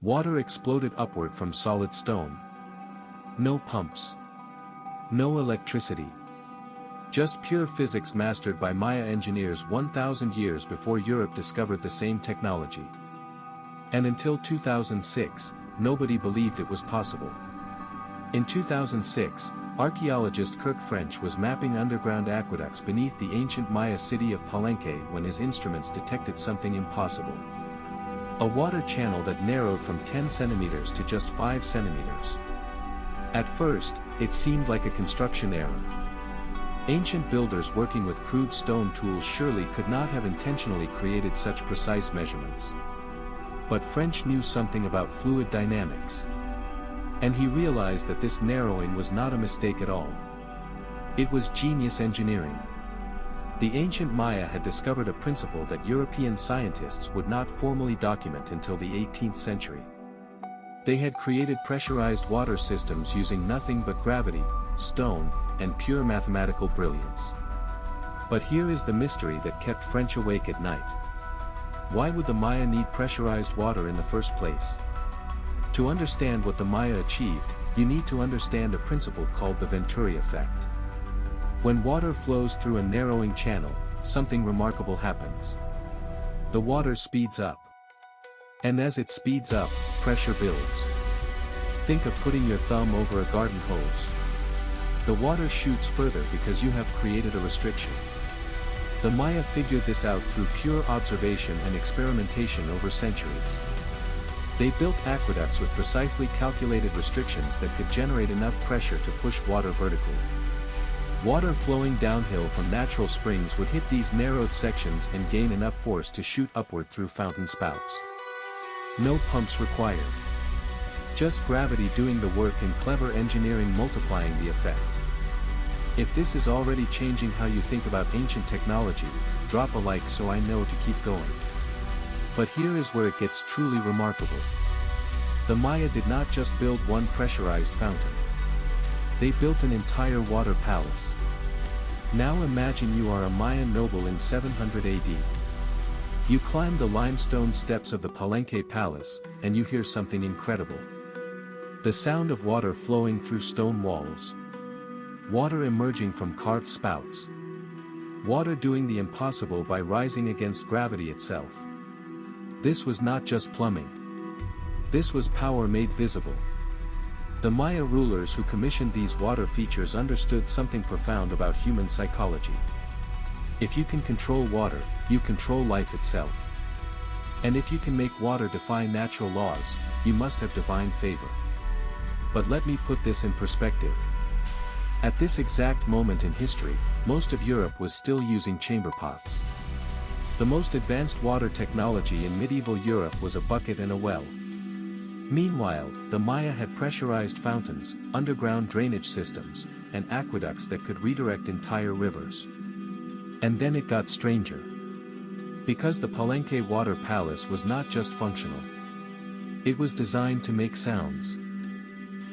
Water exploded upward from solid stone. No pumps. No electricity. Just pure physics mastered by Maya engineers 1,000 years before Europe discovered the same technology. And until 2006, nobody believed it was possible. In 2006, archaeologist Kirk French was mapping underground aqueducts beneath the ancient Maya city of Palenque when his instruments detected something impossible. A water channel that narrowed from 10 centimeters to just 5 centimeters. At first, it seemed like a construction error. Ancient builders working with crude stone tools surely could not have intentionally created such precise measurements. But French knew something about fluid dynamics. And he realized that this narrowing was not a mistake at all. It was genius engineering. The ancient Maya had discovered a principle that European scientists would not formally document until the 18th century. They had created pressurized water systems using nothing but gravity, stone, and pure mathematical brilliance. But here is the mystery that kept French awake at night. Why would the Maya need pressurized water in the first place? To understand what the Maya achieved, you need to understand a principle called the Venturi effect. When water flows through a narrowing channel, something remarkable happens. The water speeds up. And as it speeds up, pressure builds. Think of putting your thumb over a garden hose. The water shoots further because you have created a restriction. The Maya figured this out through pure observation and experimentation over centuries. They built aqueducts with precisely calculated restrictions that could generate enough pressure to push water vertically. Water flowing downhill from natural springs would hit these narrowed sections and gain enough force to shoot upward through fountain spouts. No pumps required. Just gravity doing the work and clever engineering multiplying the effect. If this is already changing how you think about ancient technology, drop a like so I know to keep going. But here is where it gets truly remarkable. The Maya did not just build one pressurized fountain. They built an entire water palace. Now imagine you are a Mayan noble in 700 AD. You climb the limestone steps of the Palenque palace, and you hear something incredible. The sound of water flowing through stone walls. Water emerging from carved spouts. Water doing the impossible by rising against gravity itself. This was not just plumbing. This was power made visible. The Maya rulers who commissioned these water features understood something profound about human psychology. If you can control water, you control life itself. And if you can make water defy natural laws, you must have divine favor. But let me put this in perspective. At this exact moment in history, most of Europe was still using chamber pots. The most advanced water technology in medieval Europe was a bucket and a well. Meanwhile, the Maya had pressurized fountains, underground drainage systems, and aqueducts that could redirect entire rivers. And then it got stranger. Because the Palenque water palace was not just functional. It was designed to make sounds.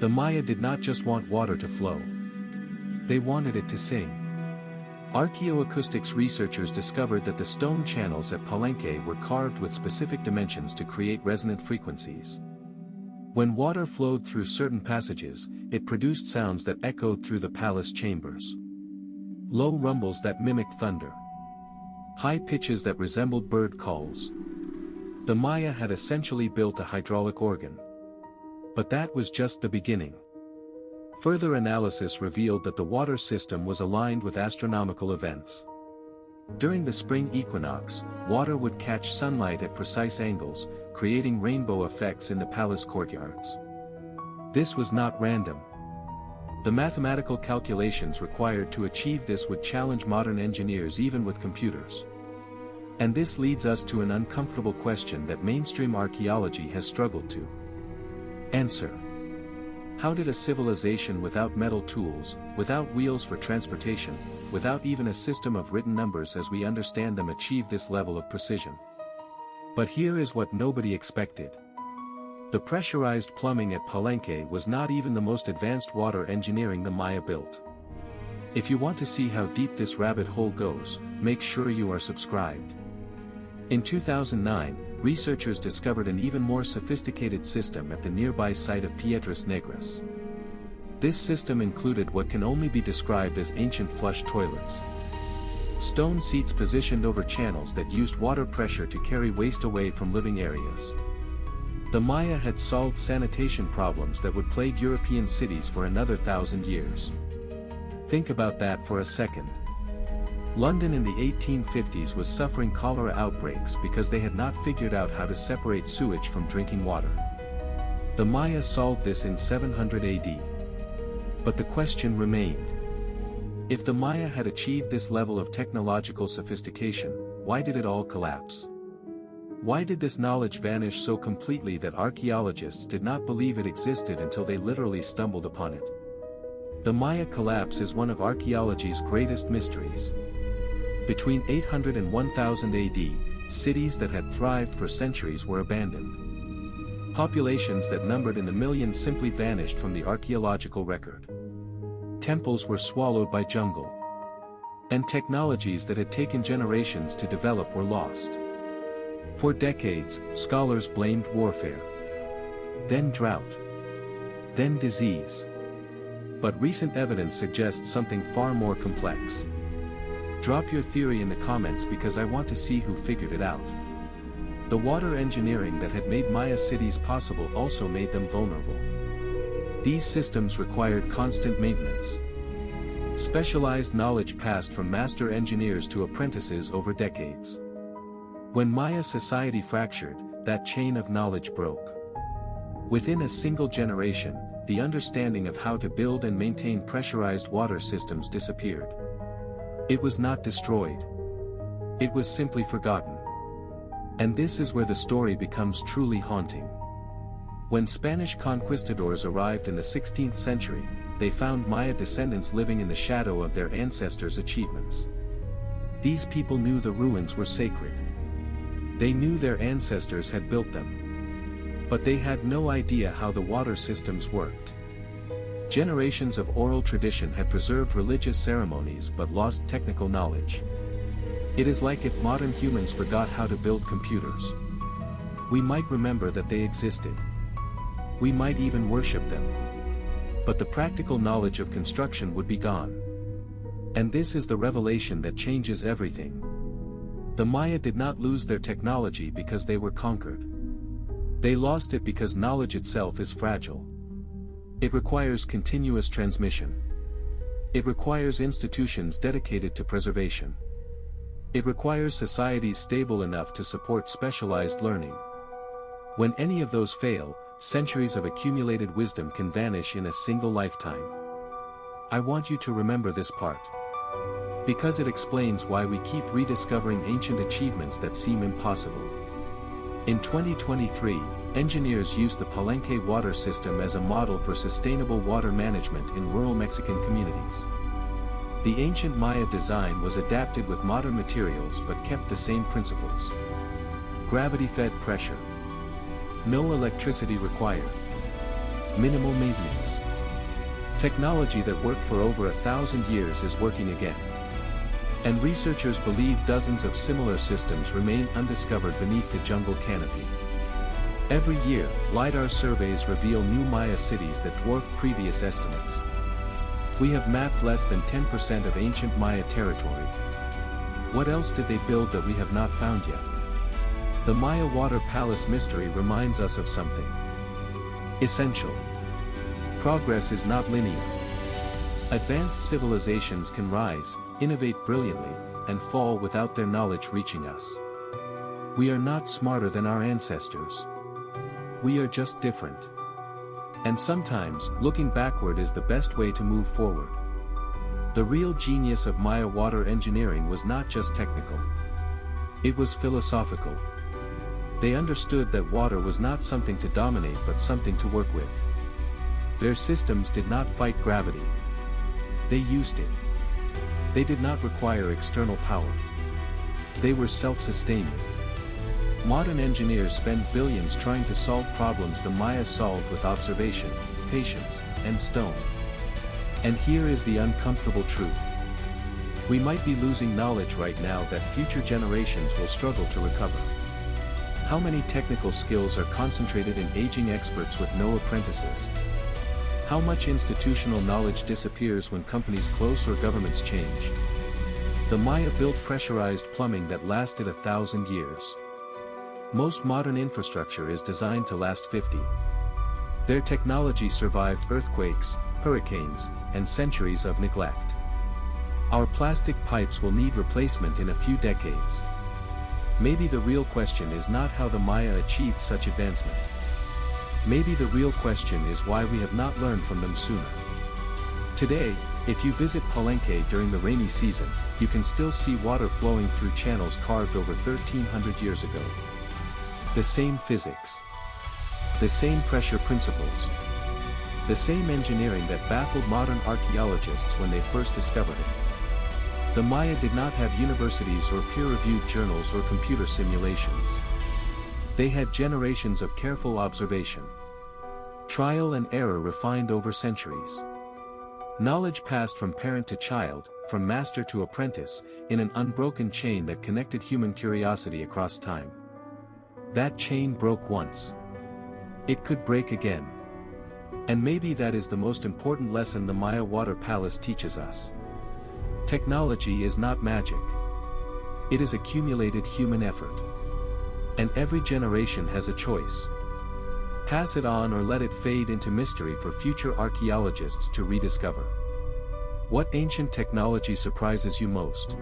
The Maya did not just want water to flow. They wanted it to sing. Archaeoacoustics researchers discovered that the stone channels at Palenque were carved with specific dimensions to create resonant frequencies. When water flowed through certain passages, it produced sounds that echoed through the palace chambers. Low rumbles that mimicked thunder. High pitches that resembled bird calls. The Maya had essentially built a hydraulic organ. But that was just the beginning. Further analysis revealed that the water system was aligned with astronomical events. During the spring equinox, water would catch sunlight at precise angles, creating rainbow effects in the palace courtyards. This was not random. The mathematical calculations required to achieve this would challenge modern engineers even with computers. And this leads us to an uncomfortable question that mainstream archaeology has struggled to answer. How did a civilization without metal tools, without wheels for transportation, without even a system of written numbers as we understand them achieve this level of precision? But here is what nobody expected. The pressurized plumbing at Palenque was not even the most advanced water engineering the Maya built. If you want to see how deep this rabbit hole goes, make sure you are subscribed. In 2009, researchers discovered an even more sophisticated system at the nearby site of Piedras Negras. This system included what can only be described as ancient flush toilets. Stone seats positioned over channels that used water pressure to carry waste away from living areas. The Maya had solved sanitation problems that would plague European cities for another 1,000 years. Think about that for a second. London in the 1850s was suffering cholera outbreaks because they had not figured out how to separate sewage from drinking water. The Maya solved this in 700 AD. But the question remained. If the Maya had achieved this level of technological sophistication, why did it all collapse? Why did this knowledge vanish so completely that archaeologists did not believe it existed until they literally stumbled upon it? The Maya collapse is one of archaeology's greatest mysteries. Between 800 and 1000 AD, cities that had thrived for centuries were abandoned. Populations that numbered in the millions simply vanished from the archaeological record. Temples were swallowed by jungle. And technologies that had taken generations to develop were lost. For decades, scholars blamed warfare. Then drought. Then disease. But recent evidence suggests something far more complex. Drop your theory in the comments because I want to see who figured it out. The water engineering that had made Maya cities possible also made them vulnerable. These systems required constant maintenance. Specialized knowledge passed from master engineers to apprentices over decades. When Maya society fractured, that chain of knowledge broke. Within a single generation, the understanding of how to build and maintain pressurized water systems disappeared. It was not destroyed. It was simply forgotten. And this is where the story becomes truly haunting. When Spanish conquistadors arrived in the 16th century, they found Maya descendants living in the shadow of their ancestors' achievements. These people knew the ruins were sacred. They knew their ancestors had built them. But they had no idea how the water systems worked. Generations of oral tradition had preserved religious ceremonies but lost technical knowledge. It is like if modern humans forgot how to build computers. We might remember that they existed. We might even worship them. But the practical knowledge of construction would be gone. And this is the revelation that changes everything. The Maya did not lose their technology because they were conquered. They lost it because knowledge itself is fragile. It requires continuous transmission. It requires institutions dedicated to preservation. It requires societies stable enough to support specialized learning. When any of those fail, centuries of accumulated wisdom can vanish in a single lifetime. I want you to remember this part. Because it explains why we keep rediscovering ancient achievements that seem impossible. In 2023, engineers used the Palenque water system as a model for sustainable water management in rural Mexican communities. The ancient Maya design was adapted with modern materials but kept the same principles. Gravity-fed pressure. No electricity required. Minimal maintenance. Technology that worked for over 1,000 years is working again. And researchers believe dozens of similar systems remain undiscovered beneath the jungle canopy. Every year, LiDAR surveys reveal new Maya cities that dwarf previous estimates. We have mapped less than 10% of ancient Maya territory. What else did they build that we have not found yet? The Maya Water Palace mystery reminds us of something essential. Progress is not linear. Advanced civilizations can rise, innovate brilliantly, and fall without their knowledge reaching us. We are not smarter than our ancestors. We are just different. And sometimes, looking backward is the best way to move forward. The real genius of Maya water engineering was not just technical. It was philosophical. They understood that water was not something to dominate but something to work with. Their systems did not fight gravity. They used it. They did not require external power. They were self-sustaining. Modern engineers spend billions trying to solve problems the Maya solved with observation, patience, and stone. And here is the uncomfortable truth. We might be losing knowledge right now that future generations will struggle to recover. How many technical skills are concentrated in aging experts with no apprentices? How much institutional knowledge disappears when companies close or governments change? The Maya built pressurized plumbing that lasted 1,000 years. Most modern infrastructure is designed to last 50. Their technology survived earthquakes, hurricanes, and centuries of neglect. Our plastic pipes will need replacement in a few decades. Maybe the real question is not how the Maya achieved such advancement. Maybe the real question is why we have not learned from them sooner. Today, if you visit Palenque during the rainy season, you can still see water flowing through channels carved over 1,300 years ago. The same physics. The same pressure principles. The same engineering that baffled modern archaeologists when they first discovered it. The Maya did not have universities or peer-reviewed journals or computer simulations. They had generations of careful observation. Trial and error refined over centuries. Knowledge passed from parent to child, from master to apprentice, in an unbroken chain that connected human curiosity across time. That chain broke once. It could break again. And maybe that is the most important lesson the Maya water palace teaches us. Technology is not magic. It is accumulated human effort. And every generation has a choice. Pass it on or let it fade into mystery for future archaeologists to rediscover. What ancient technology surprises you most?